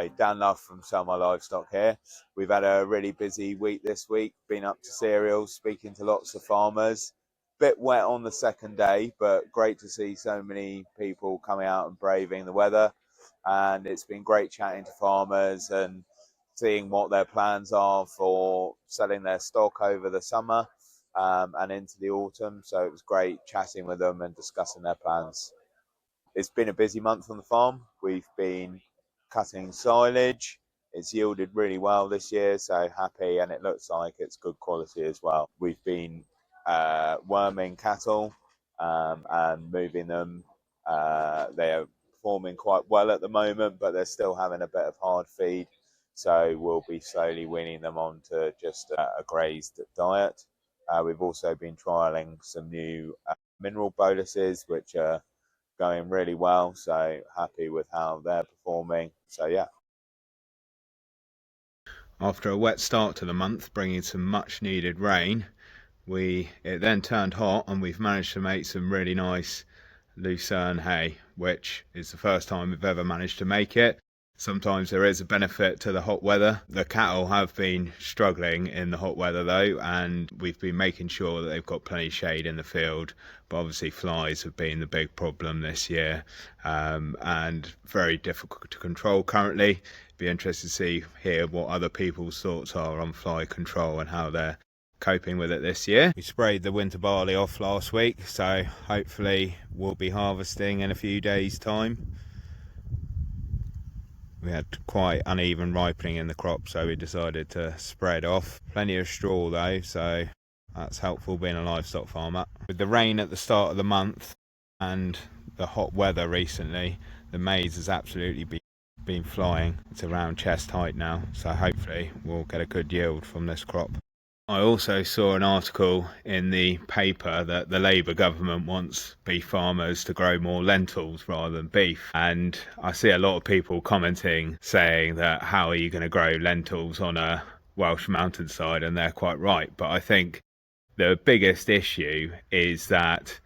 Hi, Dan Luff from Sell My Livestock here. We've had a really busy week this week, been up to cereals, speaking to lots of farmers. Bit wet on the second day, but great to see so many people coming out and braving the weather. And it's been great chatting to farmers and seeing what their plans are for selling their stock over the summer and into the autumn. So it was great chatting with them and discussing their plans. It's been a busy month on the farm. We've been cutting silage. It's yielded really well this year, so happy, and it looks like it's good quality as well. We've been worming cattle and moving them. They are performing quite well at the moment, but they're still having a bit of hard feed, so we'll be slowly weaning them onto just a grazed diet. We've also been trialling some new mineral boluses, which are going really well, so happy with how they're performing. So yeah. After a wet start to the month, bringing some much needed rain, it then turned hot and we've managed to make some really nice Lucerne hay, which is the first time we've ever managed to make it. Sometimes there is a benefit to the hot weather. The cattle have been struggling in the hot weather though, and we've been making sure that they've got plenty of shade in the field. But obviously flies have been the big problem this year, and very difficult to control currently. Be interested to hear what other people's thoughts are on fly control and how they're coping with it this year. We sprayed the winter barley off last week, so hopefully we'll be harvesting in a few days' time. We had quite uneven ripening in the crop, so we decided to spray it off. Plenty of straw though, so that's helpful being a livestock farmer. With the rain at the start of the month and the hot weather recently, the maize has absolutely been flying. It's around chest height now, so hopefully we'll get a good yield from this crop. I also saw an article in the paper that the Labour government wants beef farmers to grow more lentils rather than beef. And I see a lot of people commenting saying that how are you going to grow lentils on a Welsh mountainside? And they're quite right. But I think the biggest issue is that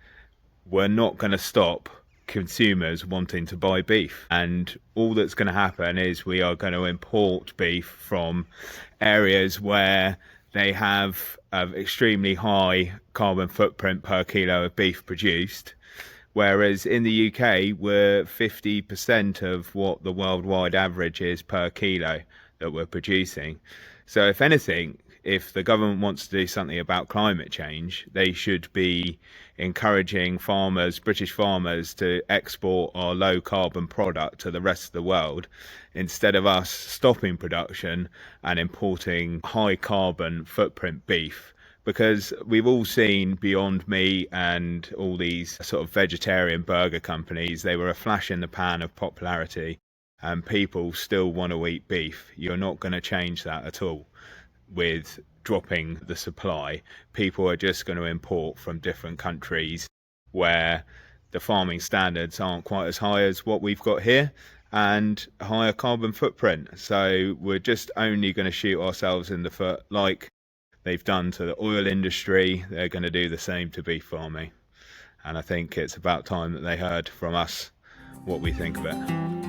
we're not going to stop consumers wanting to buy beef, and all that's going to happen is we are going to import beef from areas where they have an extremely high carbon footprint per kilo of beef produced, whereas in the UK we're 50% of what the worldwide average is per kilo that we're producing. So if anything, if the government wants to do something about climate change, they should be encouraging farmers, British farmers, to export our low carbon product to the rest of the world, instead of us stopping production and importing high carbon footprint beef. Because we've all seen Beyond Meat and all these sort of vegetarian burger companies, they were a flash in the pan of popularity, and people still want to eat beef. You're not going to change that at all with dropping the supply. People are just going to import from different countries where the farming standards aren't quite as high as what we've got here, and higher carbon footprint. So we're just only going to shoot ourselves in the foot like they've done to the oil industry. They're going to do the same to beef farming, and I think it's about time that they heard from us what we think of it.